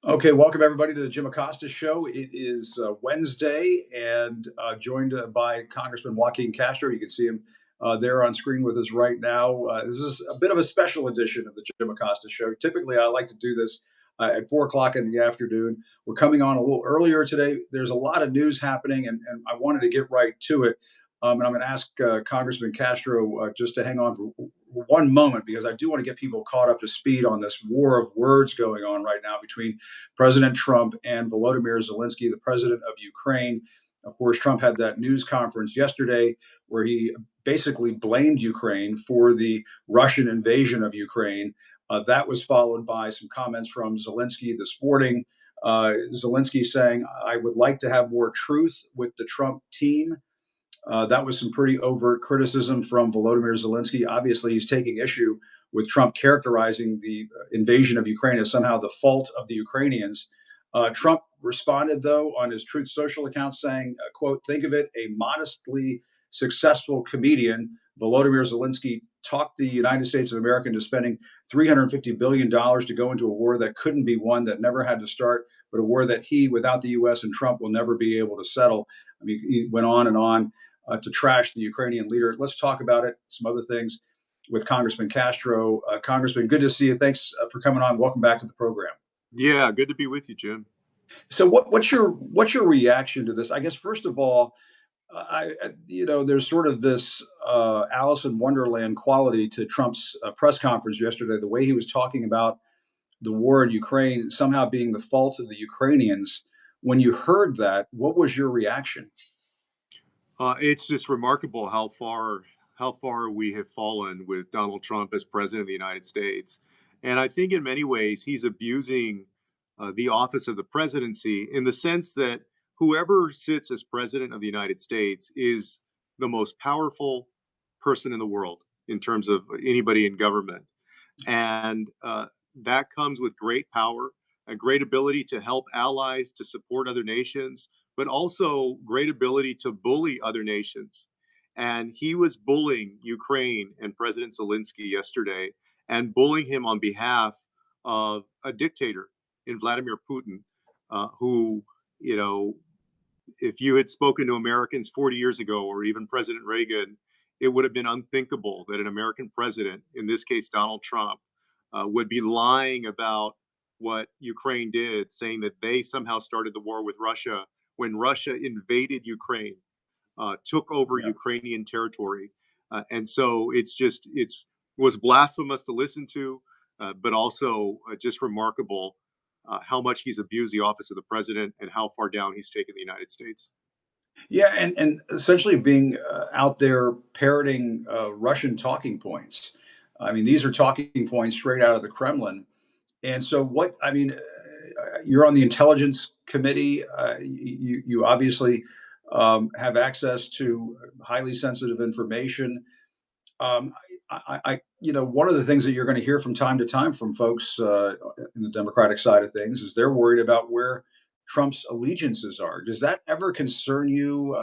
Okay, welcome everybody to the Jim Acosta Show. It is Wednesday and joined by Congressman Joaquin Castro. You can see him there on screen with us right now. This is a bit of a special edition of the Jim Acosta Show. Typically, I like to do this at 4 o'clock in the afternoon. We're coming on a little earlier today. There's a lot of news happening, and I wanted to get right to it. And I'm going to ask Congressman Castro just to hang on for one moment because I do want to get people caught up to speed on this war of words going on right now between President Trump and Volodymyr Zelensky, the president of Ukraine. Of course, Trump had that news conference yesterday where he basically blamed Ukraine for the Russian invasion of Ukraine. That was followed by some comments from Zelensky this morning. Zelensky saying, I would like to have more truth with the Trump team. That was some pretty overt criticism from Volodymyr Zelensky. Obviously, he's taking issue with Trump characterizing the invasion of Ukraine as somehow the fault of the Ukrainians. Trump responded, though, on his Truth Social account saying, quote, think of it, a modestly successful comedian, Volodymyr Zelensky, talked the United States of America into spending $350 billion to go into a war that couldn't be won, that never had to start, but a war that he, without the U.S. and Trump, will never be able to settle. I mean, he went on and on to trash the Ukrainian leader. Let's talk about it, some other things with Congressman Castro. Congressman, good to see you. Thanks for coming on. Welcome back to the program. Yeah, good to be with you, Jim. So, what's your reaction to this? I guess first of all, there's sort of this Alice in Wonderland quality to Trump's press conference yesterday. The way he was talking about the war in Ukraine somehow being the fault of the Ukrainians. When you heard that, what was your reaction? It's just remarkable how far we have fallen with Donald Trump as president of the United States, and I think in many ways he's abusing the office of the presidency in the sense that whoever sits as president of the United States is the most powerful person in the world in terms of anybody in government, and that comes with great power, a great ability to help allies, to support other nations, but also great ability to bully other nations. And he was bullying Ukraine and President Zelensky yesterday, and bullying him on behalf of a dictator in Vladimir Putin, who, you know, if you had spoken to Americans 40 years ago, or even President Reagan, it would have been unthinkable that an American president, in this case Donald Trump, would be lying about what Ukraine did, saying that they somehow started the war with Russia when Russia invaded Ukraine, took over Yeah. Ukrainian territory, and so it's was blasphemous to listen to, but also just remarkable how much he's abused the office of the president and how far down he's taken the United States. Yeah, and essentially being out there parroting Russian talking points. I mean, these are talking points straight out of the Kremlin. And so, what I mean, you're on the Intelligence Committee. You obviously have access to highly sensitive information. Um, one of the things that you're going to hear from time to time from folks in the Democratic side of things is they're worried about where Trump's allegiances are. Does that ever concern you?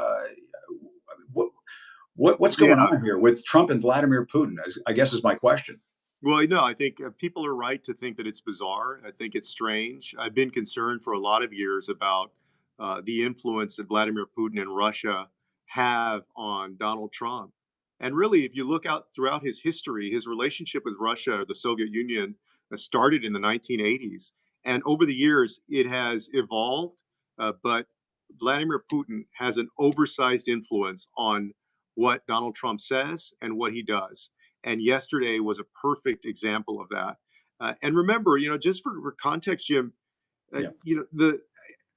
What, what's going Yeah. on here with Trump and Vladimir Putin? I guess is my question. Well, no, I think people are right to think that it's bizarre. I think it's strange. I've been concerned for a lot of years about the influence that Vladimir Putin and Russia have on Donald Trump. And really, if you look out throughout his history, his relationship with Russia, the Soviet Union, started in the 1980s. And over the years, it has evolved. But Vladimir Putin has an oversized influence on what Donald Trump says and what he does. And yesterday was a perfect example of that. And remember, just for context, Jim, Yeah. the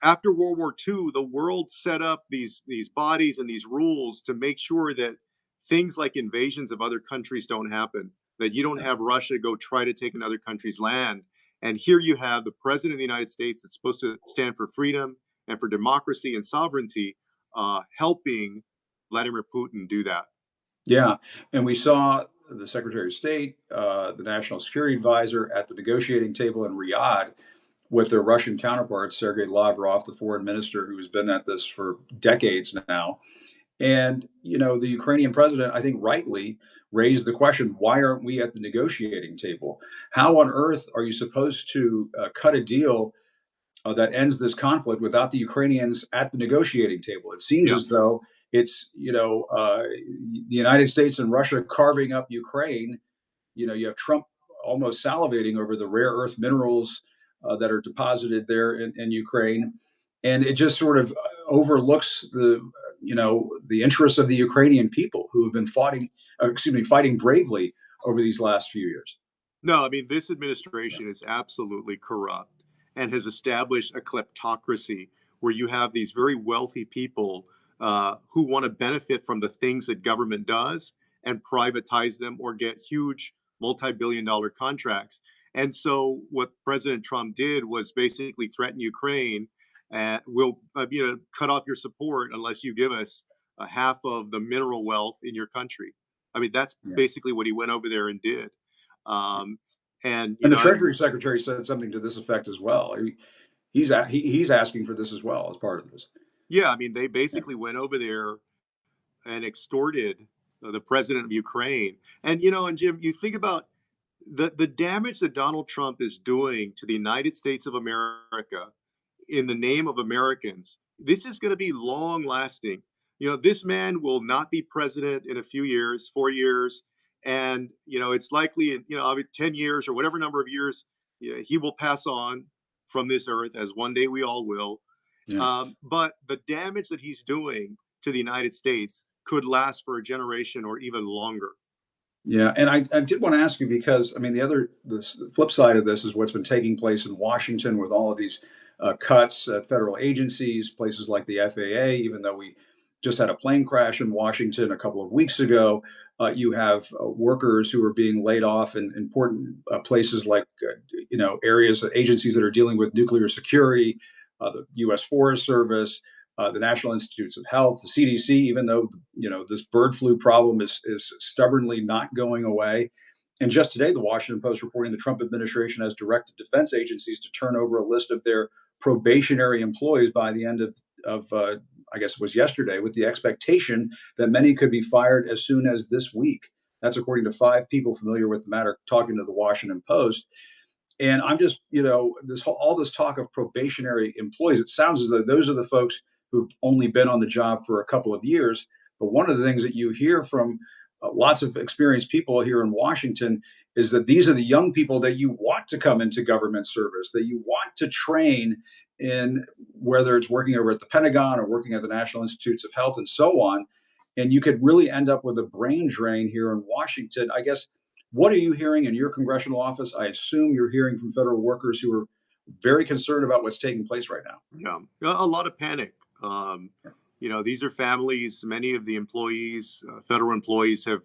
after World War II, the world set up these bodies and these rules to make sure that things like invasions of other countries don't happen. That you don't have Russia go try to take another country's land. And here you have the president of the United States that's supposed to stand for freedom and for democracy and sovereignty, helping Vladimir Putin do that. Yeah, and we saw the Secretary of State, the National Security Advisor at the negotiating table in Riyadh with their Russian counterparts, Sergei Lavrov, the foreign minister who has been at this for decades now. And, the Ukrainian president, I think rightly raised the question, why aren't we at the negotiating table? How on earth are you supposed to cut a deal that ends this conflict without the Ukrainians at the negotiating table. It seems Yeah. as though it's the United States and Russia carving up Ukraine. You have Trump almost salivating over the rare earth minerals that are deposited there in Ukraine, and it just sort of overlooks the interests of the Ukrainian people who have been fighting bravely over these last few years. No, I mean, this Yeah, administration is absolutely corrupt and has established a kleptocracy where you have these very wealthy people who want to benefit from the things that government does and privatize them or get huge multi-billion-dollar contracts. And so, what President Trump did was basically threaten Ukraine, we'll cut off your support unless you give us half of the mineral wealth in your country. I mean, that's yeah. basically what he went over there and did. Um, and And the Treasury Secretary said something to this effect as well. He's asking for this as well as part of this. yeah, I mean, they Yeah, basically went over there and extorted the president of Ukraine. And Jim, you think about the damage that Donald Trump is doing to the United States of America in the name of Americans. This is going to be long lasting. This man will not be president in a few years, 4 years, and it's likely in 10 years or whatever number of years he will pass on from this earth, as one day we all will. yeah. But the damage that he's doing to the United States could last for a generation or even longer. Yeah, and I did want to ask you because I mean the flip side of this is what's been taking place in Washington with all of these cuts at federal agencies, places like the FAA. Even though we just had a plane crash in Washington a couple of weeks ago, you have workers who are being laid off in important places like areas, agencies that are dealing with nuclear security, the U.S. Forest Service. The National Institutes of Health, the CDC, even though this bird flu problem is stubbornly not going away. And just today, the Washington Post reporting the Trump administration has directed defense agencies to turn over a list of their probationary employees by the end of I guess it was yesterday, with the expectation that many could be fired as soon as this week. That's according to 5 people familiar with the matter talking to the Washington Post. And I'm just, all this talk of probationary employees, it sounds as though those are the folks who've only been on the job for a couple of years. But one of the things that you hear from lots of experienced people here in Washington is that these are the young people that you want to come into government service, that you want to train in, whether it's working over at the Pentagon or working at the National Institutes of Health and so on. And you could really end up with a brain drain here in Washington. I guess, what are you hearing in your congressional office? I assume you're hearing from federal workers who are very concerned about what's taking place right now. Yeah, a lot of panic. These are families. Many of the employees, federal employees, have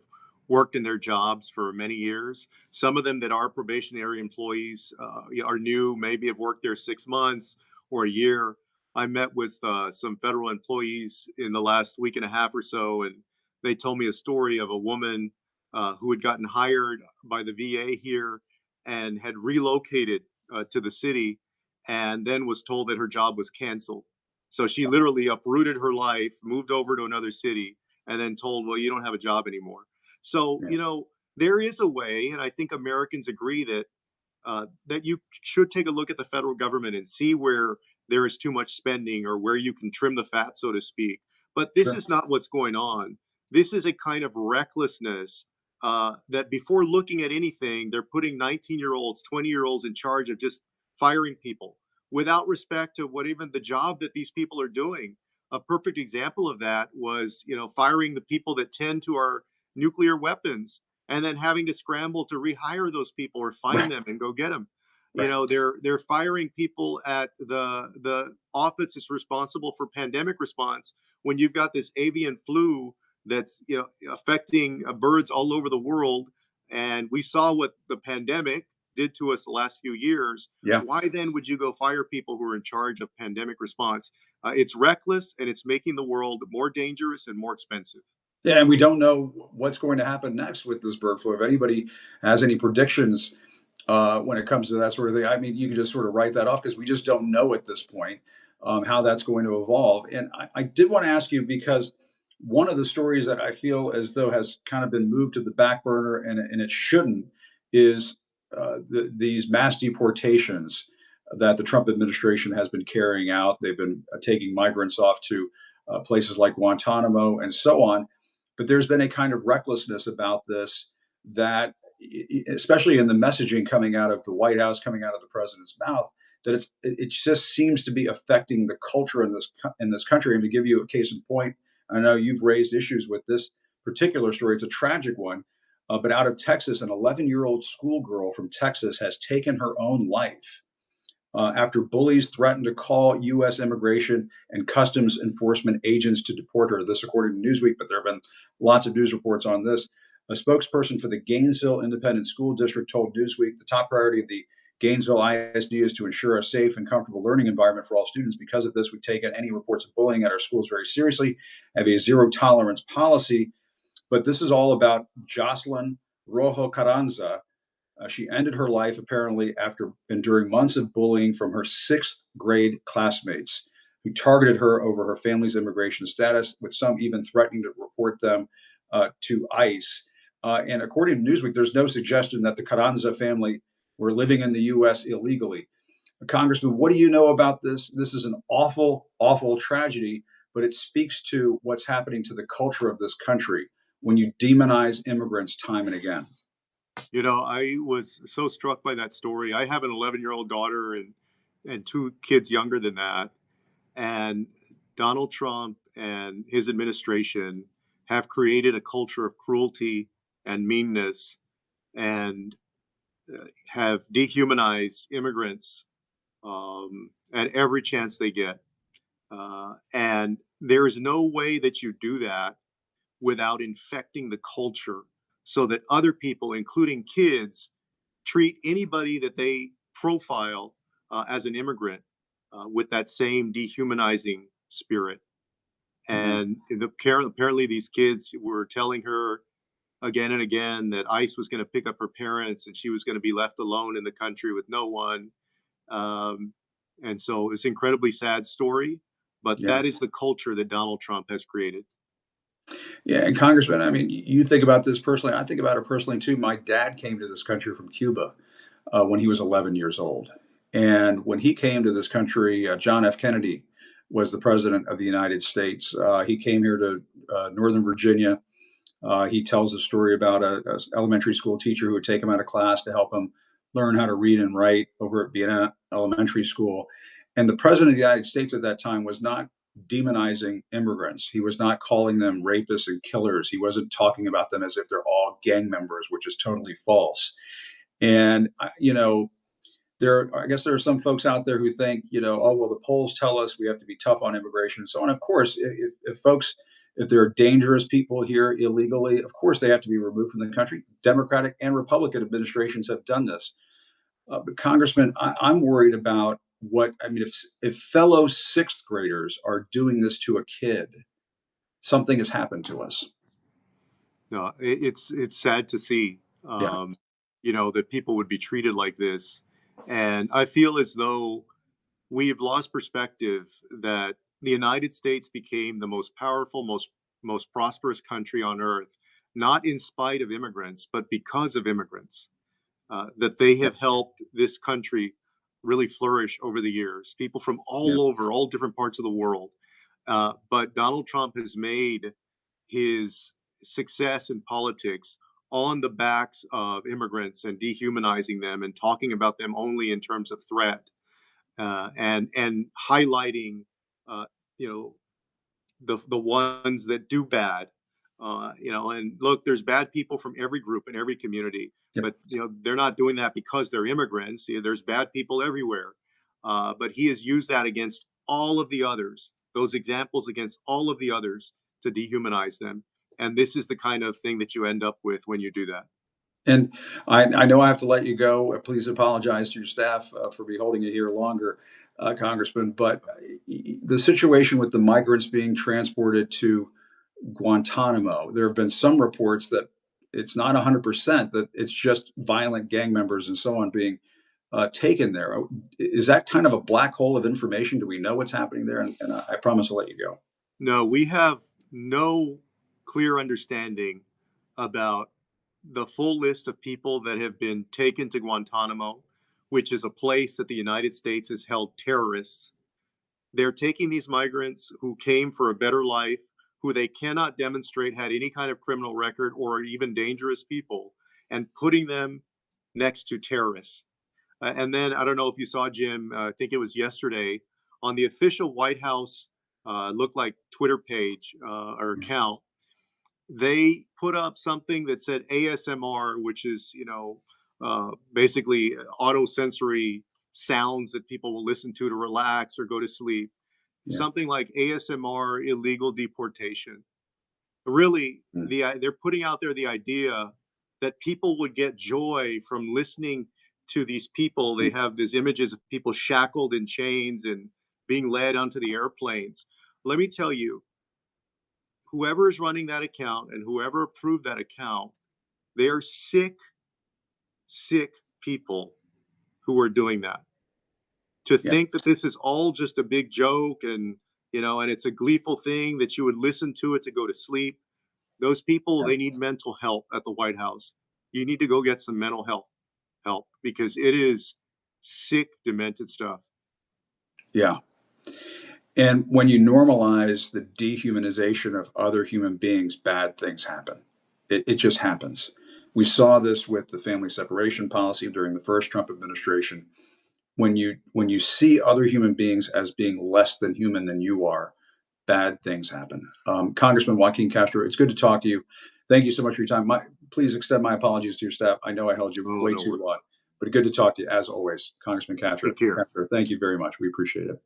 worked in their jobs for many years. Some of them that are probationary employees are new, maybe have worked there 6 months or a year. I met with some federal employees in the last week and a half or so, and they told me a story of a woman who had gotten hired by the VA here and had relocated to the city and then was told that her job was canceled. So she literally uprooted her life, moved over to another city, and then told, well, you don't have a job anymore. So, Yeah, there is a way, and I think Americans agree that you should take a look at the federal government and see where there is too much spending or where you can trim the fat, so to speak. But this sure. is not what's going on. This is a kind of recklessness that before looking at anything, they're putting 19-year-olds, 20-year-olds in charge of just firing people without respect to what even the job that these people are doing. A perfect example of that was, firing the people that tend to our nuclear weapons and then having to scramble to rehire those people or find Right, them and go get them. right. They're firing people at the office that's responsible for pandemic response when you've got this avian flu that's affecting birds all over the world, and we saw what the pandemic did to us the last few years. Yeah. Why then would you go fire people who are in charge of pandemic response? It's reckless and it's making the world more dangerous and more expensive. Yeah, and we don't know what's going to happen next with this bird flu. If anybody has any predictions when it comes to that sort of thing, I mean, you can just sort of write that off because we just don't know at this point how that's going to evolve. And I did want to ask you because one of the stories that I feel as though has kind of been moved to the back burner, and it shouldn't, is these mass deportations. that the Trump administration has been carrying out. They've been taking migrants off to places like Guantanamo and so on. But there's been a kind of recklessness about this that, especially in the messaging coming out of the White House, coming out of the president's mouth, that it just seems to be affecting the culture in this country. And to give you a case in point, I know you've raised issues with this particular story. It's a tragic one, but out of Texas, an 11-year-old schoolgirl from Texas has taken her own life after bullies threatened to call U.S. immigration and customs enforcement agents to deport her. This, according to Newsweek, but there have been lots of news reports on this. A spokesperson for the Gainesville Independent School District told Newsweek the top priority of the Gainesville ISD is to ensure a safe and comfortable learning environment for all students. Because of this, we've taken any reports of bullying at our schools very seriously, have a zero tolerance policy. But this is all about Jocelyn Rojo Carranza. She ended her life apparently after enduring months of bullying from her sixth grade classmates who targeted her over her family's immigration status, with some even threatening to report them to ICE. And according to Newsweek, there's no suggestion that the Carranza family were living in the U.S. illegally. Congressman, what do you know about this? This is an awful, awful tragedy, but it speaks to what's happening to the culture of this country when you demonize immigrants time and again. I was so struck by that story. I have an 11-year-old daughter and two kids younger than that. And Donald Trump and his administration have created a culture of cruelty and meanness and have dehumanized immigrants at every chance they get. And there is no way that you do that without infecting the culture so that other people, including kids, treat anybody that they profile as an immigrant with that same dehumanizing spirit. Mhm. And apparently, these kids were telling her again and again that ICE was going to pick up her parents and she was going to be left alone in the country with no one. Um, and so it's an incredibly sad story, but Yeah. that is the culture that Donald Trump has created. Yeah, and Congressman, I mean, you think about this personally. I think about it personally too. My dad came to this country from Cuba when he was 11 years old, and when he came to this country, John F. Kennedy was the president of the United States. He came here to Northern Virginia. He tells a story about a elementary school teacher who would take him out of class to help him learn how to read and write over at Vienna Elementary School. And the president of the United States at that time was not demonizing immigrants. He was not calling them rapists and killers. He wasn't talking about them as if they're all gang members, which is totally false. And I guess there are some folks out there who think, oh well, the polls tell us we have to be tough on immigration and so on. Of course, if folks, if there are dangerous people here illegally, of course they have to be removed from the country. Democratic and Republican administrations have done this. But Congressman, I'm worried about what I mean. If fellow sixth graders are doing this to a kid, something has happened to us. No, it's sad to see, Yeah, that people would be treated like this, and I feel as though we've lost perspective that the United States became the most powerful, most prosperous country on earth, not in spite of immigrants, but because of immigrants. That they yeah, have helped this country really flourish over the years. People from yeah. all over, all different parts of the world. But Donald Trump has made his success in politics on the backs of immigrants and dehumanizing them and talking about them only in terms of threat and highlighting, uh, you know, the ones that do bad. And look, there's bad people from every group and every community, Yep. but they're not doing that because they're immigrants. There's bad people everywhere, but he has used that against all of the others. Those examples against all of the others to dehumanize them. And this is the kind of thing that you end up with when you do that. And I know I have to let you go. Please apologize to your staff for be holding you here longer, Congressman. But the situation with the migrants being transported to Guantanamo, there have been some reports that it's not 100% that it's just violent gang members and so on being taken there. Is that kind of a black hole of information? Do we know what's happening there? And I promise to let you go. No, we have no clear understanding about the full list of people that have been taken to Guantanamo. which is a place that the United States has held terrorists. They're taking these migrants who came for a better life, who they cannot demonstrate had any kind of criminal record or even dangerous people, and putting them next to terrorists. And then I don't know if you saw, Jim, I think it was yesterday, on the official White House, looked like Twitter page or account, they put up something that said ASMR, which is, basically auto sensory sounds that people will listen to relax or go to sleep. Yeah. Something like ASMR illegal deportation. Really, Mm. they're putting out there the idea that people would get joy from listening to these people. They Mm. have these images of people shackled in chains and being led onto the airplanes. Let me tell you, whoever is running that account and whoever approved that account, they're sick, sick people who are doing that. To Yeah. think that this is all just a big joke and it's a gleeful thing that you would listen to it to go to sleep. Those people, Yeah. they need mental help at the White House. You need to go get some mental health help because it is sick, demented stuff. Yeah. And when you normalize the dehumanization of other human beings, bad things happen. It just happens. We saw this with the family separation policy during the first Trump administration. When you see other human beings as being less than human than you are, bad things happen. Congressman Joaquin Castro, it's good to talk to you. Thank you so much for your time. Please extend my apologies to your staff. I know I held you Oh, way no too worries. long, but good to talk to you as always, Congressman Castro. Take care. Thank you very much. We appreciate it.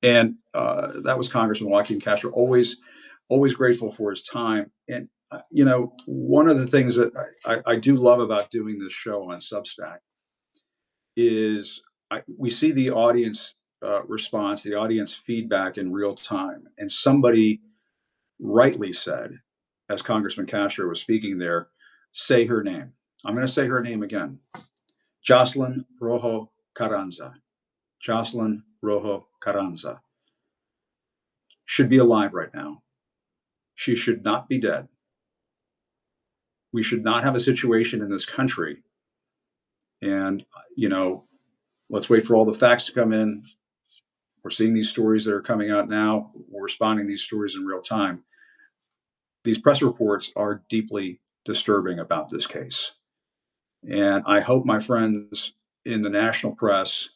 And that was Congressman Joaquin Castro. Always grateful for his time. And one of the things that I do love about doing this show on Substack is we see the audience response, the audience feedback in real time. And somebody rightly said, as Congressman Castro was speaking there, say her name. I'm going to say her name again. Jocelyn Rojo Carranza. Jocelyn Rojo Carranza should be alive right now. She should not be dead. We should not have a situation in this country. And, let's wait for all the facts to come in. We're seeing these stories that are coming out now. We're responding to these stories in real time. These press reports are deeply disturbing about this case. And I hope my friends in the national press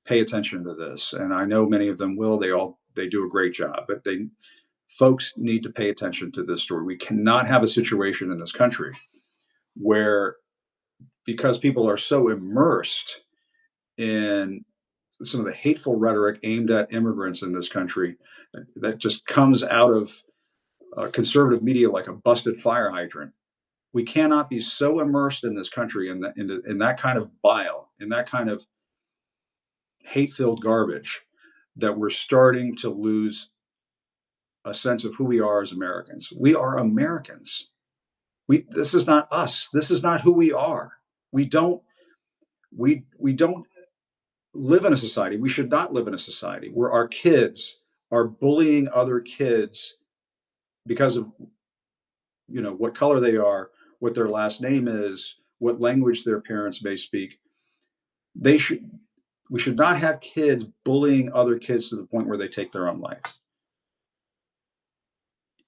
pay attention to this. And I know many of them will. They do a great job, but folks need to pay attention to this story. We cannot have a situation in this country where, because people are so immersed in some of the hateful rhetoric aimed at immigrants in this country that just comes out of conservative media like a busted fire hydrant. We cannot be so immersed in this country in that kind of bile, in that kind of hate-filled garbage, that we're starting to lose a sense of who we are as Americans. We are Americans. This is not us. This is not who we are. We don't we don't live in a society. We should not live in a society where our kids are bullying other kids because of what color they are, what their last name is, what language their parents may speak. They should We should not have kids bullying other kids to the point where they take their own lives.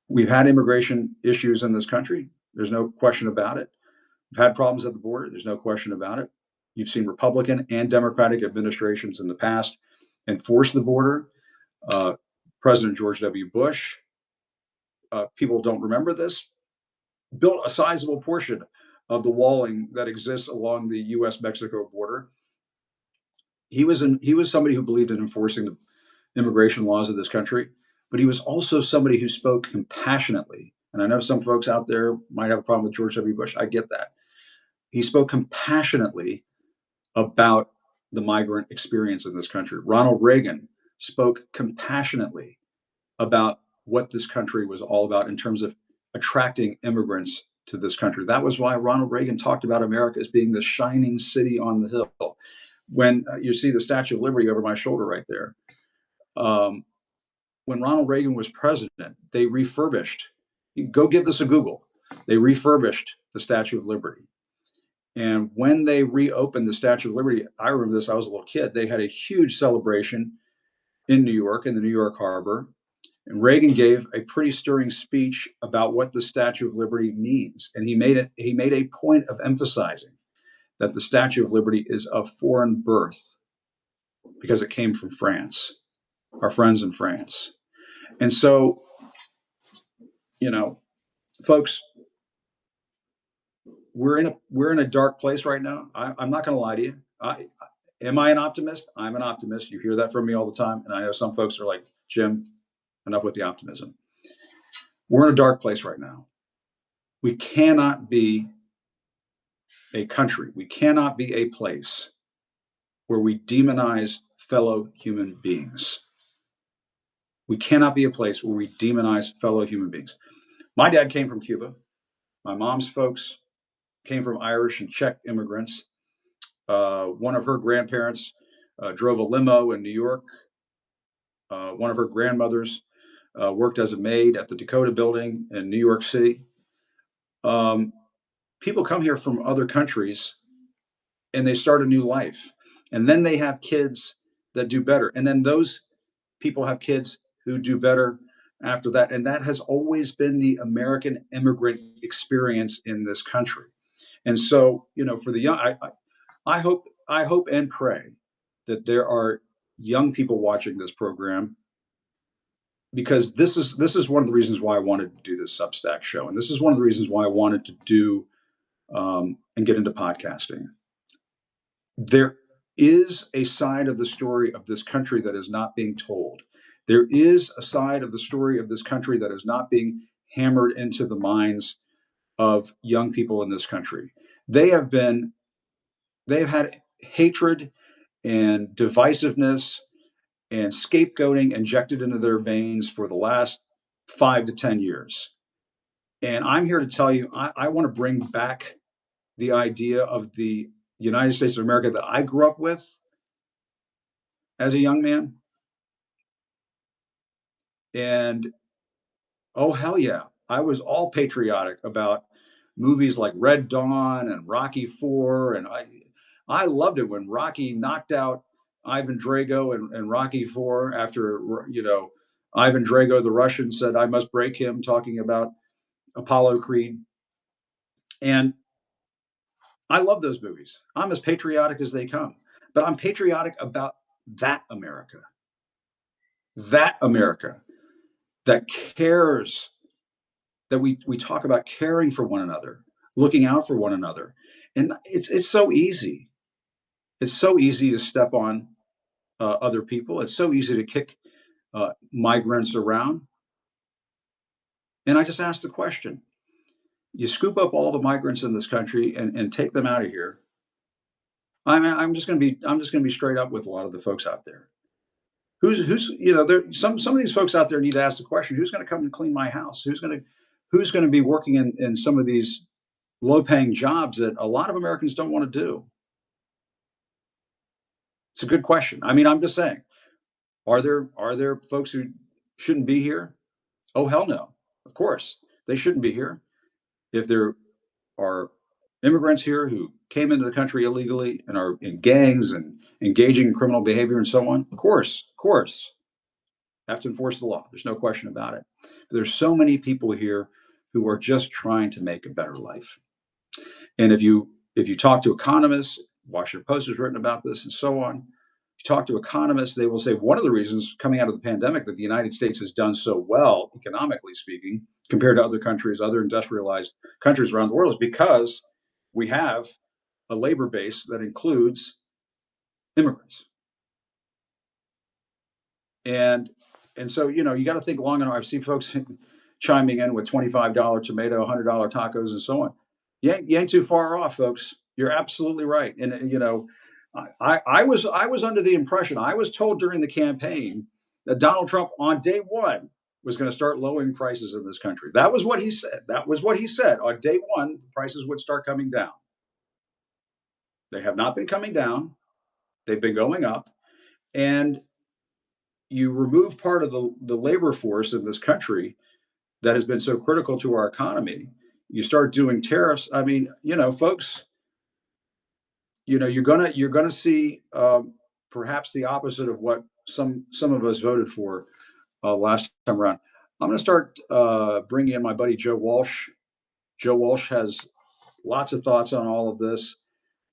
We've had immigration issues in this country. There's no question about it. We've had problems at the border. There's no question about it. You've seen Republican and Democratic administrations in the past enforce the border. Uh, President George W. Bush, people don't remember this, built a sizable portion of the walling that exists along the U.S. Mexico border. He was somebody who believed in enforcing the immigration laws of this country, but he was also somebody who spoke compassionately. And I know some folks out there might have a problem with George W. Bush. I get that. He spoke compassionately about the migrant experience in this country. Ronald Reagan spoke compassionately about what this country was all about in terms of attracting immigrants to this country. That was why Ronald Reagan talked about America as being the shining city on the hill. When you see the Statue of Liberty over my shoulder right there, um, when Ronald Reagan was president, they refurbished. Go give this a Google. They refurbished the Statue of Liberty. And when they reopened the Statue of Liberty, I remember this, I was a little kid, they had a huge celebration in New York, in the New York Harbor. And Reagan gave a pretty stirring speech about what the Statue of Liberty means. And he made a point of emphasizing that the Statue of Liberty is of foreign birth because it came from France, our friends in France. And so, you know, folks, we're in a dark place right now. I'm not going to lie to you. Am I an optimist? I'm an optimist. You hear that from me all the time, and I know some folks are like, Jim, enough with the optimism. We're in a dark place right now. We cannot be a country. We cannot be a place where we demonize fellow human beings. We cannot be a place where we demonize fellow human beings. My dad came from Cuba. My mom's folks came from Irish and Czech immigrants. One of her grandparents drove a limo in New York. One of her grandmothers worked as a maid at the Dakota Building in New York City. Um, People come here from other countries and they start a new life. And then they have kids that do better. And then those people have kids who do better after that. And that has always been the American immigrant experience in this country. And so, for the young, I hope and pray that there are young people watching this program, because this is one of the reasons why I wanted to do this Substack show, and this is one of the reasons why I wanted to do and get into podcasting. There is a side of the story of this country that is not being told. There is a side of the story of this country that is not being hammered into the minds of young people in this country. They have been, they have had hatred and divisiveness and scapegoating injected into their veins for the last 5 to 10 years. And I'm here to tell you, I want to bring back the idea of the United States of America that I grew up with as a young man. And oh, hell yeah, I was all patriotic about movies like Red Dawn and Rocky Four. And I loved it when Rocky knocked out Ivan Drago and Rocky Four after, Ivan Drago, the Russian, said, I must break him, talking about Apollo Creed. And I love those movies. I'm as patriotic as they come, but I'm patriotic about that America that cares, that we talk about caring for one another, looking out for one another. And it's so easy. It's so easy to step on other people. It's so easy to kick migrants around. And I just ask the question: you scoop up all the migrants in this country and take them out of here. I'm just going to be straight up with a lot of the folks out there. There some of these folks out there need to ask the question: who's going to come and clean my house? Who's going to be working in some of these low paying jobs that a lot of Americans don't want to do? It's a good question. I mean, I'm just saying, are there folks who shouldn't be here? Oh, hell no. Of course, they shouldn't be here. If there are immigrants here who came into the country illegally and are in gangs and engaging in criminal behavior and so on, of course, have to enforce the law. There's no question about it. But there's so many people here who are just trying to make a better life. And if you talk to economists, Washington Post has written about this and so on. If you talk to economists, they will say one of the reasons coming out of the pandemic that the United States has done so well, economically speaking, compared to other countries, other industrialized countries around the world, is because we have a labor base that includes immigrants. And so you got to think long enough. I've seen folks chiming in with $25 tomato, $100 tacos, and so on. You ain't too far off, folks. You're absolutely right. And I was under the impression, I was told during the campaign, that Donald Trump on day one was going to start lowering prices in this country. That was what he said. That was what he said. On day one, the prices would start coming down. They have not been coming down. They've been going up. And you remove part of the labor force in this country that has been so critical to our economy. You start doing tariffs. I mean, folks, you're gonna see perhaps the opposite of what some of us voted for last time around. I'm going to start bringing in my buddy Joe Walsh. Joe Walsh has lots of thoughts on all of this.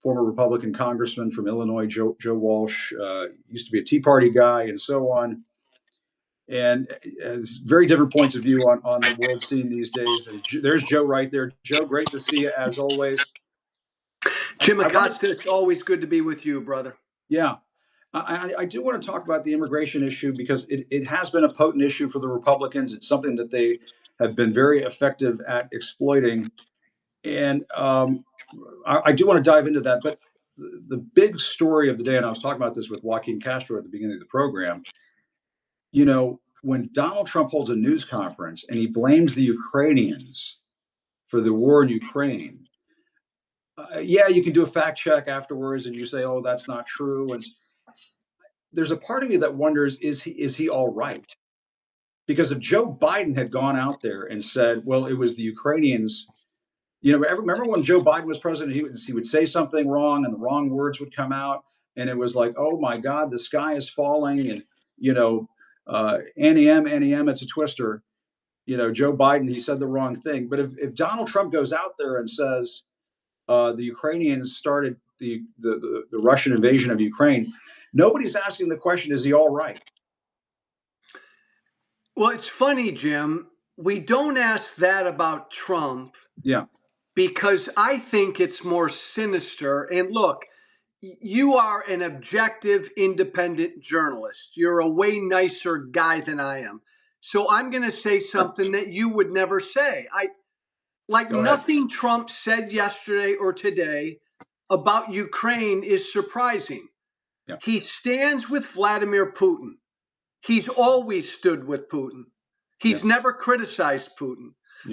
Former Republican congressman from Illinois, Joe Walsh, used to be a Tea Party guy, and so on, and has very different points of view on the world scene these days. And there's Joe right there. Joe, great to see you as always. Jim I want to, Acosta, it's always good to be with you, brother. yeah, I do want to talk about the immigration issue because it has been a potent issue for the Republicans. It's something that they have been very effective at exploiting. And I do want to dive into that. But the big story of the day, and I was talking about this with Joaquin Castro at the beginning of the program, when Donald Trump holds a news conference and he blames the Ukrainians for the war in Ukraine, yeah, you can do a fact check afterwards and you say, oh, that's not true. And there's a part of me that wonders, is he all right? Because if Joe Biden had gone out there and said, well, it was the Ukrainians, remember when Joe Biden was president, he would say something wrong and the wrong words would come out. And it was like, oh my God, the sky is falling. And, NEM, it's a twister. Joe Biden, he said the wrong thing. But if Donald Trump goes out there and says the Ukrainians started the Russian invasion of Ukraine, nobody's asking the question, is he all right? Well, it's funny, Jim. We don't ask that about Trump. Yeah. Because I think it's more sinister. And look, you are an objective, independent journalist. You're a way nicer guy than I am. So I'm going to say something that you would never say. Nothing Trump said yesterday or today about Ukraine is surprising. Yeah. He stands with Vladimir Putin. He's always stood with Putin. He's never criticized Putin,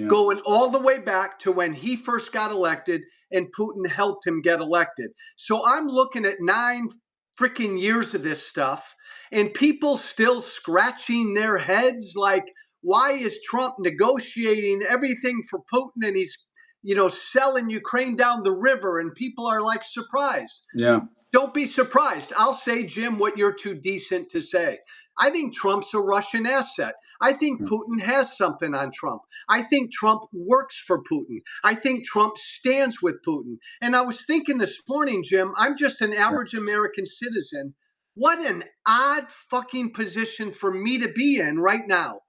going all the way back to when he first got elected and Putin helped him get elected. So I'm looking at 9 freaking years of this stuff and people still scratching their heads like, why is Trump negotiating everything for Putin and he's, selling Ukraine down the river, and people are like surprised. Yeah. Don't be surprised. I'll say, Jim, what you're too decent to say. I think Trump's a Russian asset. I think Putin has something on Trump. I think Trump works for Putin. I think Trump stands with Putin. And I was thinking this morning, Jim, I'm just an average American citizen. What an odd fucking position for me to be in right now.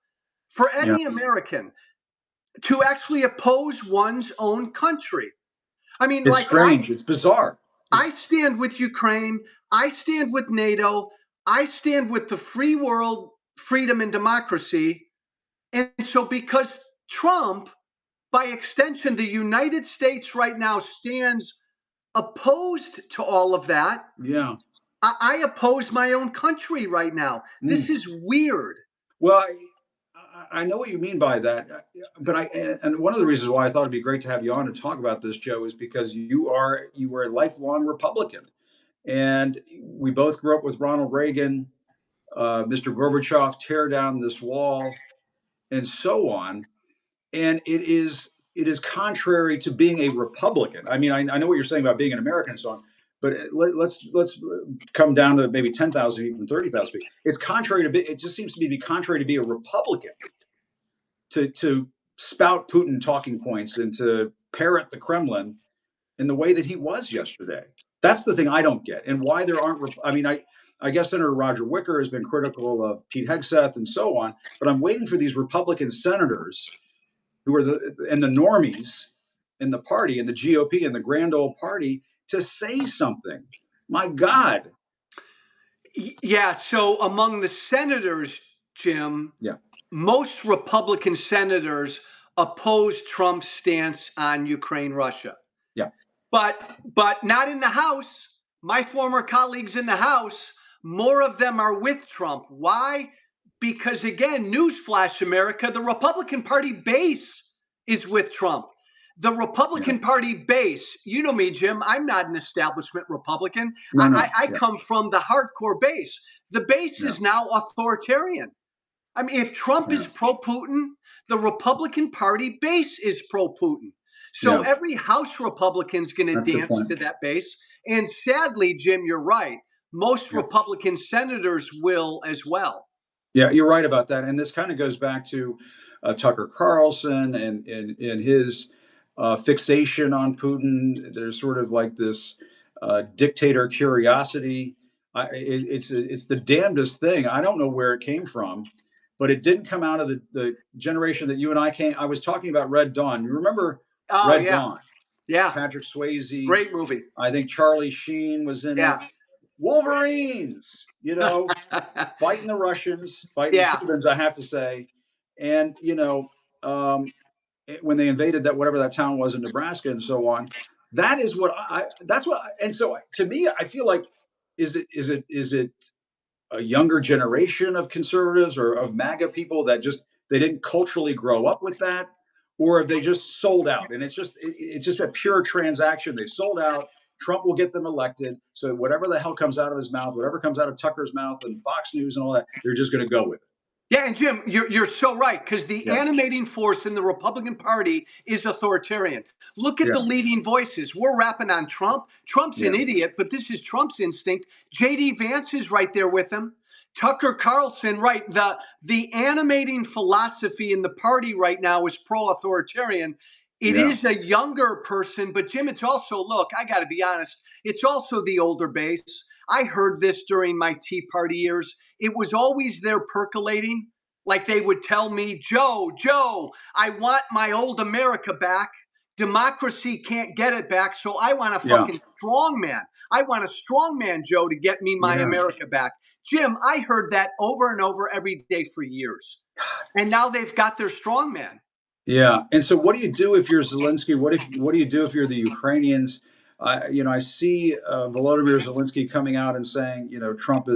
For any American to actually oppose one's own country. I mean, it's strange. It's bizarre. I stand with Ukraine. I stand with NATO. I stand with the free world, freedom, and democracy. And so, because Trump, by extension, the United States right now stands opposed to all of that. Yeah. I oppose my own country right now. This is weird. Well, I know what you mean by that, but and one of the reasons why I thought it'd be great to have you on to talk about this, Joe, is because you were a lifelong Republican, and we both grew up with Ronald Reagan, Mr. Gorbachev, tear down this wall, and so on. And it is contrary to being a Republican. I mean, I know what you're saying about being an American and so on, but let's come down to maybe 10,000 feet from 30,000 feet. It's contrary to it just seems to be contrary to be a Republican to spout Putin talking points and to parrot the Kremlin in the way that he was yesterday. That's the thing I don't get, and why there aren't. I mean, I guess Senator Roger Wicker has been critical of Pete Hegseth and so on, but I'm waiting for these Republican senators who are the normies in the party, and the GOP and the grand old party, to say something. My God. Yeah. So among the senators, Jim, most Republican senators oppose Trump's stance on Ukraine, Russia. Yeah. But not in the House. My former colleagues in the House, more of them are with Trump. Why? Because again, newsflash, America, the Republican Party base is with Trump. The Republican Party base, you know me, Jim, I'm not an establishment Republican. I come from the hardcore base. The base is now authoritarian. I mean, if Trump is pro-Putin, the Republican Party base is pro-Putin. So every House Republican's going to dance to that base. And sadly, Jim, you're right. Most Republican senators will as well. Yeah, you're right about that. And this kind of goes back to Tucker Carlson and his fixation on Putin. There's sort of like this dictator curiosity. It's the damnedest thing. I don't know where it came from, but it didn't come out of the generation that you and I came. I was talking about Red Dawn. You remember Red Dawn? Yeah. Patrick Swayze. Great movie. I think Charlie Sheen was in it. Wolverines, fighting the Russians, fighting the Cubans, I have to say. And, when they invaded that, whatever that town was in Nebraska and so on, and so to me, I feel like, is it a younger generation of conservatives or of MAGA people that they didn't culturally grow up with that, or have they just sold out? And it's just a pure transaction. They sold out. Trump will get them elected. So whatever the hell comes out of his mouth, whatever comes out of Tucker's mouth and Fox News and all that, they're just going to go with it. Yeah, and Jim, you're so right, because the animating force in the Republican Party is authoritarian. Look at the leading voices. We're rapping on Trump. Trump's an idiot, but this is Trump's instinct. J.D. Vance is right there with him. Tucker Carlson, right? The animating philosophy in the party right now is pro-authoritarian. It is a younger person, but Jim, it's also, look, I got to be honest, it's also the older base. I heard this during my Tea Party years. It was always there percolating. Like they would tell me, Joe, I want my old America back. Democracy can't get it back, so I want a fucking strong man. I want a strong man, Joe, to get me my America back. Jim, I heard that over and over every day for years. And now they've got their strong man. Yeah. And so what do you do if you're Zelensky? What do you do if you're the Ukrainians? I see Volodymyr Zelensky coming out and saying, Trump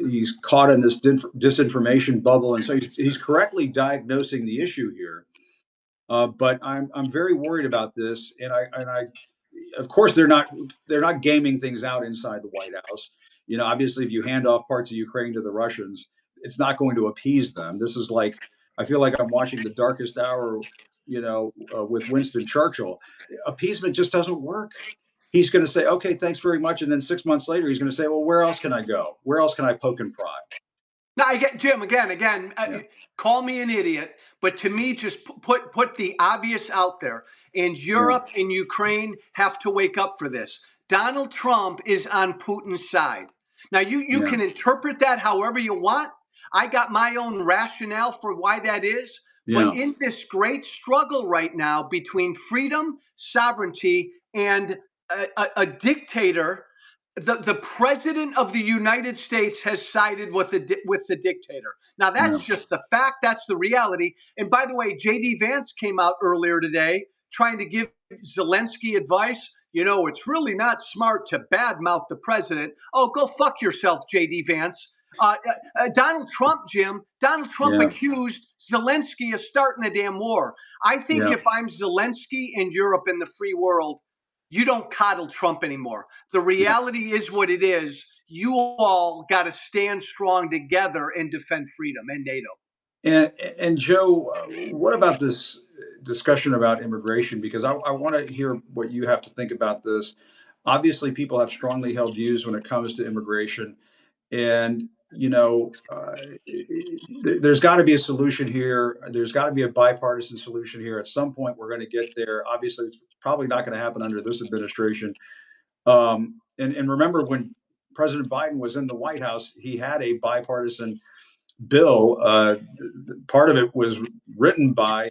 he's caught in this disinformation bubble. And so he's correctly diagnosing the issue here. But I'm very worried about this. And I of course they're not gaming things out inside the White House. Obviously if you hand off parts of Ukraine to the Russians, it's not going to appease them. This is like, I feel like I'm watching The Darkest Hour, with Winston Churchill. Appeasement just doesn't work. He's going to say, okay, thanks very much. And then 6 months later, he's going to say, well, where else can I go? Where else can I poke and prod? No, I get Jim again. Call me an idiot, but to me, just put the obvious out there. And Europe and Ukraine have to wake up for this. Donald Trump is on Putin's side. Now, you can interpret that however you want. I got my own rationale for why that is. But in this great struggle right now between freedom, sovereignty, and a dictator, the president of the United States has sided with the dictator. Now, that's just the fact. That's the reality. And by the way, J.D. Vance came out earlier today trying to give Zelensky advice. It's really not smart to badmouth the president. Oh, go fuck yourself, J.D. Vance. Donald Trump accused Zelensky of starting the damn war. I think if I'm Zelensky in Europe and the free world, you don't coddle Trump anymore. The reality is what it is. You all got to stand strong together and defend freedom and NATO. And Joe, what about this discussion about immigration? Because I want to hear what you have to think about this. Obviously, people have strongly held views when it comes to immigration. And, there's got to be a solution here. There's got to be a bipartisan solution here. At some point, we're going to get there. Obviously, it's probably not going to happen under this administration. And remember, when President Biden was in the White House, he had a bipartisan bill. Part of it was written by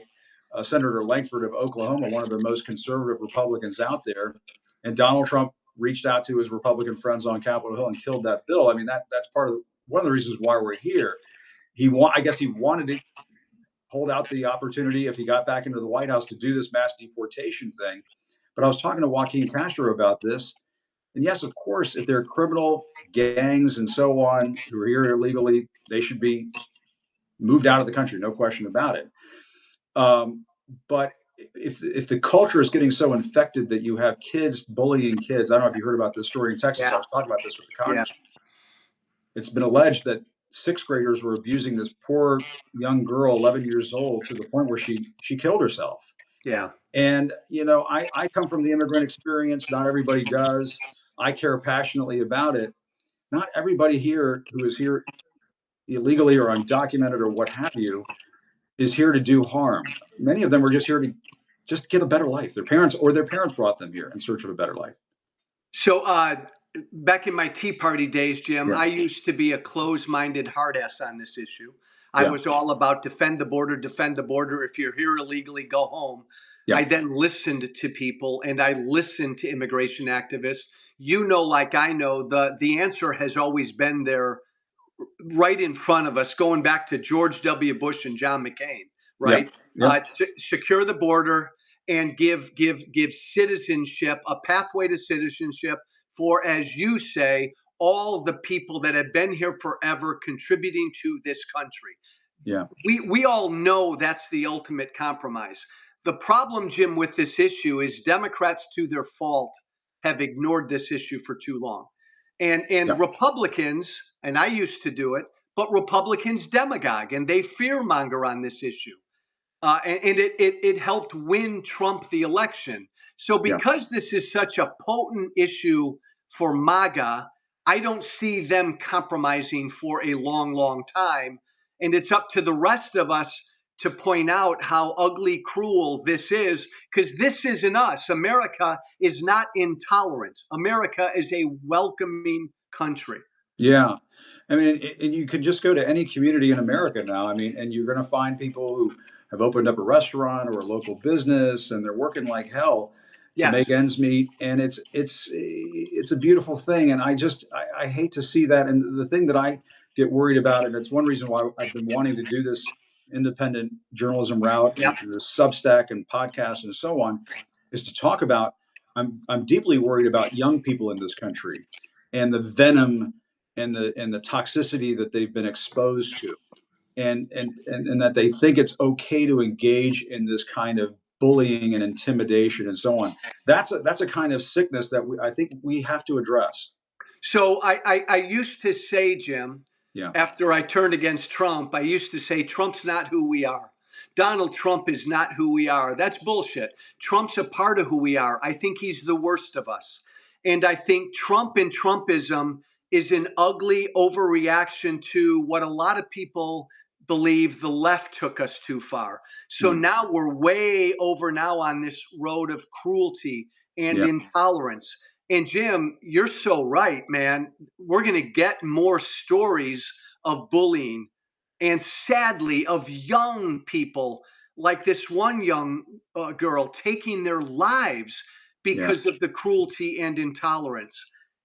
Senator Langford of Oklahoma, one of the most conservative Republicans out there. And Donald Trump reached out to his Republican friends on Capitol Hill and killed that bill. I mean, that's one of the reasons why we're here. I guess he wanted to hold out the opportunity if he got back into the White House to do this mass deportation thing. But I was talking to Joaquin Castro about this. And yes, of course, if they're criminal gangs and so on who are here illegally, they should be moved out of the country. No question about it. But if the culture is getting so infected that you have kids bullying kids, I don't know if you heard about this story in Texas. I was talking about this with the Congressman. It's been alleged that sixth graders were abusing this poor young girl, 11 years old, to the point where she killed herself. Yeah. And, I come from the immigrant experience. Not everybody does. I care passionately about it. Not everybody here who is here illegally or undocumented or what have you is here to do harm. Many of them are just here to just get a better life. Their parents brought them here in search of a better life. So, back in my Tea Party days, Jim, Yeah. I used to be a closed-minded hard ass on this issue. I Yeah. was all about defend the border, defend the border. If you're here illegally, go home. Yeah. I then listened to people and I listened to immigration activists. Like I know, the answer has always been there right in front of us, going back to George W. Bush and John McCain, Yeah. right? Yeah. Secure the border and give citizenship, a pathway to citizenship for, as you say, all the people that have been here forever contributing to this country. Yeah. We all know that's the ultimate compromise. The problem, Jim, with this issue is Democrats, to their fault, have ignored this issue for too long. And Yeah. Republicans, and I used to do it, but Republicans demagogue and they fearmonger on this issue. And it helped win Trump the election. So Yeah. because this is such a potent issue for MAGA, I don't see them compromising for a long, long time. And it's up to the rest of us to point out how ugly, cruel this is, because this isn't us. America is not intolerant. America is a welcoming country. Yeah. I mean, and you could just go to any community in America now. I mean, and you're going to find people who have opened up a restaurant or a local business, and they're working like hell to make Yes. ends meet. And it's a beautiful thing. And I hate to see that. And the thing that I get worried about, and it's one reason why I've been wanting to do this independent journalism route and Yep. the Substack and podcast and so on, is to talk about. I'm deeply worried about young people in this country and the venom and the toxicity that they've been exposed to, and that they think it's okay to engage in this kind of bullying and intimidation and so on. That's a kind of sickness that I think we have to address. So I used to say, Jim, Yeah. after I turned against Trump, I used to say Trump's not who we are. Donald Trump is not who we are. That's bullshit. Trump's a part of who we are. I think he's the worst of us. And I think Trump and Trumpism is an ugly overreaction to what a lot of people believe the left took us too far. So Mm. now we're way over now on this road of cruelty and Yeah. intolerance. And Jim, you're so right, man. We're going to get more stories of bullying and sadly of young people like this one young girl taking their lives Yeah. because of the cruelty and intolerance.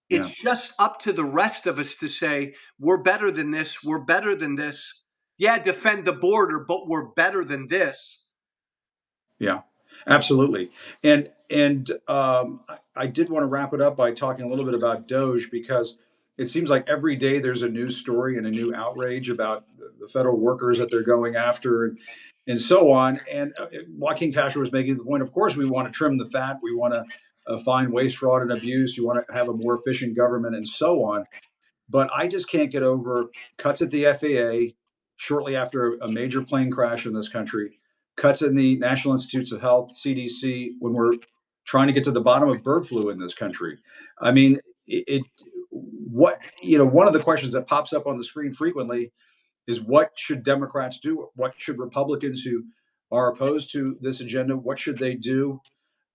It's Yeah. just up to the rest of us to say, we're better than this. We're better than this. Yeah, defend the border, but we're better than this. Yeah, absolutely. And I did want to wrap it up by talking a little bit about Doge, because it seems like every day there's a news story and a new outrage about the federal workers that they're going after and so on. And Joaquin Castro was making the point, of course, we want to trim the fat. We want to find waste, fraud, and abuse. You want to have a more efficient government and so on. But I just can't get over cuts at the FAA shortly after a major plane crash in this country, cuts in the National Institutes of Health, CDC, when we're trying to get to the bottom of bird flu in this country. I mean, one of the questions that pops up on the screen frequently is, what should Democrats do? What should Republicans who are opposed to this agenda, what should they do?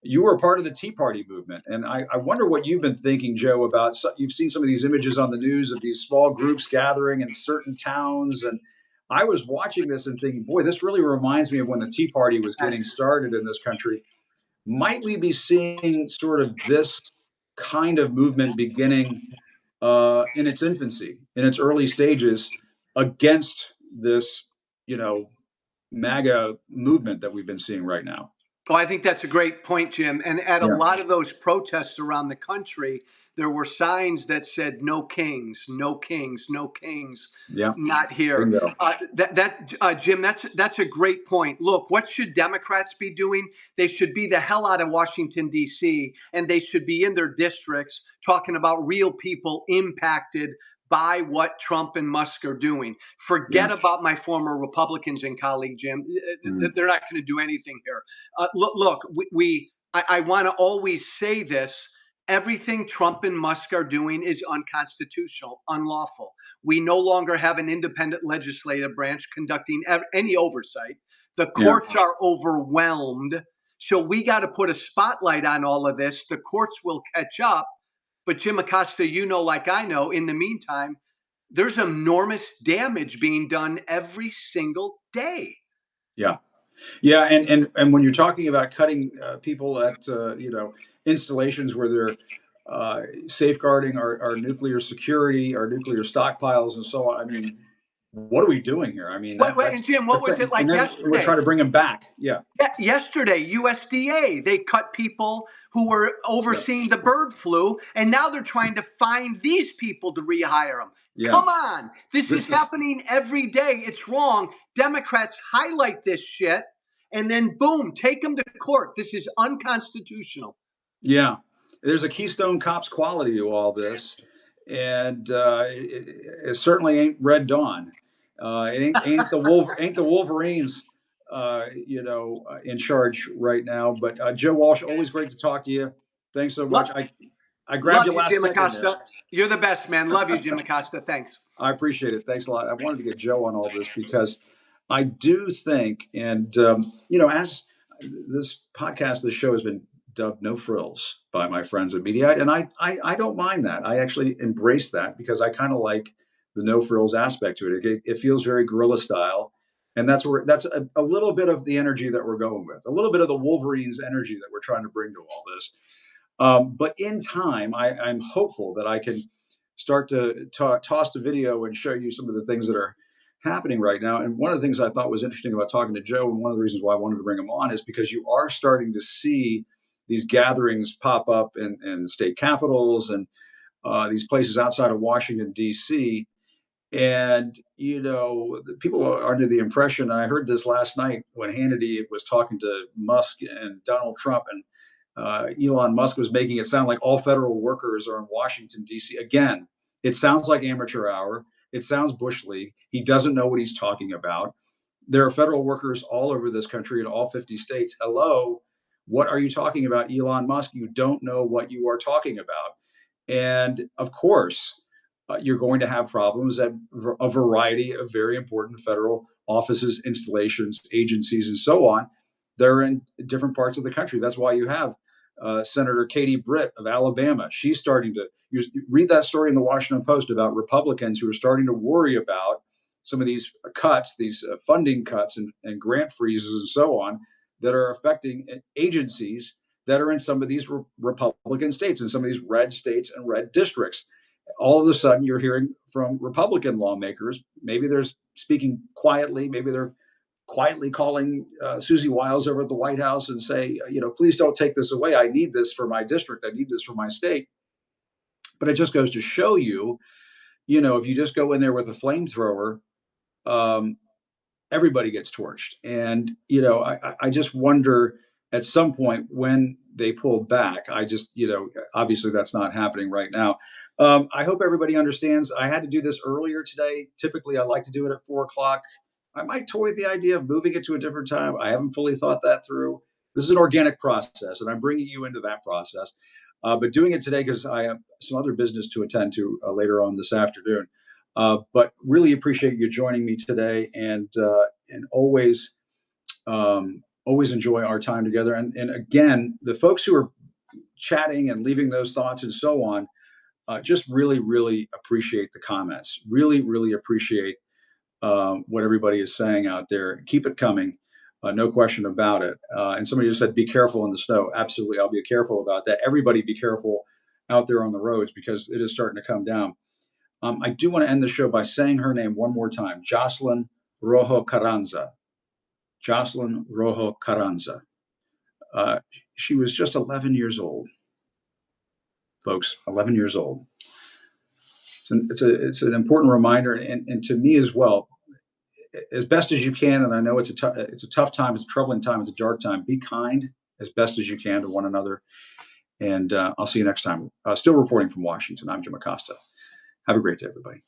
You were a part of the Tea Party movement, and I wonder what you've been thinking, Joe, about. You've seen some of these images on the news of these small groups gathering in certain towns, and I was watching this and thinking, boy, this really reminds me of when the Tea Party was getting Yes. started in this country. Might we be seeing sort of this kind of movement beginning in its infancy, in its early stages, against this, you know, MAGA movement that we've been seeing right now? Oh, I think that's a great point, Jim. And at a Yeah. lot of those protests around the country, there were signs that said "No kings, no kings, no kings, Yeah. not here." Bingo. Jim, that's a great point. Look, what should Democrats be doing? They should be the hell out of Washington D.C. and they should be in their districts talking about real people impacted buy what Trump and Musk are doing. Forget about my former Republicans and colleague Jim. They're not going to do anything here. Look, I want to always say this. Everything Trump and Musk are doing is unconstitutional, unlawful. We no longer have an independent legislative branch conducting any oversight. The courts are overwhelmed. So we got to put a spotlight on all of this. The courts will catch up. But Jim Acosta, you know, like I know, in the meantime, there's enormous damage being done every single day. Yeah. Yeah. And when you're talking about cutting people at, installations where they're safeguarding our nuclear security, our nuclear stockpiles and so on, I mean, what are we doing here? I mean, And Jim, what was it like and then yesterday? we're trying to bring them back. Yeah. Yesterday, USDA, they cut people who were overseeing the bird flu, and now they're trying to find these people to rehire them. Yeah. Come on. This is happening every day. It's wrong. Democrats highlight this shit, and then boom, take them to court. This is unconstitutional. Yeah. There's a Keystone Cops quality to all this, and it certainly ain't Red Dawn. Ain't the Wolverines, in charge right now. But Joe Walsh, always great to talk to you. Thanks so much. I grabbed you last Jim second Acosta. there. You're the best, man. Love you, Jim Acosta. Thanks. I appreciate it. Thanks a lot. I wanted to get Joe on all this because I do think, and as this podcast, this show has been dubbed "No Frills" by my friends at media, and I don't mind that. I actually embrace that because I kind of like the no frills aspect to it. It feels very guerrilla style, and that's a little bit of the energy that we're going with, a little bit of the Wolverines energy that we're trying to bring to all this. But in time, I'm hopeful that I can start to toss the video and show you some of the things that are happening right now. And one of the things I thought was interesting about talking to Joe, and one of the reasons why I wanted to bring him on, is because you are starting to see these gatherings pop up in state capitals and these places outside of Washington, D.C. And, people are under the impression, and I heard this last night when Hannity was talking to Musk and Donald Trump, and Elon Musk was making it sound like all federal workers are in Washington, D.C. Again, it sounds like amateur hour. It sounds Bush League. He doesn't know what he's talking about. There are federal workers all over this country in all 50 states. Hello, what are you talking about, Elon Musk? You don't know what you are talking about. And of course, you're going to have problems at a variety of very important federal offices, installations, agencies, and so on. They're in different parts of the country. That's why you have Senator Katie Britt of Alabama. She's starting to read that story in the Washington Post about Republicans who are starting to worry about some of these cuts, these funding cuts and grant freezes and so on that are affecting agencies that are in some of these Republican states and some of these red states and red districts. All of a sudden, you're hearing from Republican lawmakers. Maybe they're speaking quietly. Maybe they're quietly calling Susie Wiles over at the White House and say, please don't take this away. I need this for my district. I need this for my state. But it just goes to show you, if you just go in there with a flamethrower, everybody gets torched. And, I just wonder at some point when they pull back, obviously that's not happening right now. I hope everybody understands. I had to do this earlier today. Typically, I like to do it at 4:00. I might toy with the idea of moving it to a different time. I haven't fully thought that through. This is an organic process, and I'm bringing you into that process. But doing it today because I have some other business to attend to later on this afternoon. But really appreciate you joining me today, and always enjoy our time together. And again, the folks who are chatting and leaving those thoughts and so on, just really, really appreciate the comments. Really, really appreciate what everybody is saying out there. Keep it coming. No question about it. And somebody just said, be careful in the snow. Absolutely. I'll be careful about that. Everybody be careful out there on the roads because it is starting to come down. I do want to end the show by saying her name one more time, Jocelyn Rojo Carranza. Jocelyn Rojo Carranza. She was just 11 years old, folks, 11 years old. It's an important reminder. And to me as well, as best as you can, and I know it's a tough time, it's a troubling time, it's a dark time. Be kind as best as you can to one another. And I'll see you next time. Still reporting from Washington, I'm Jim Acosta. Have a great day, everybody.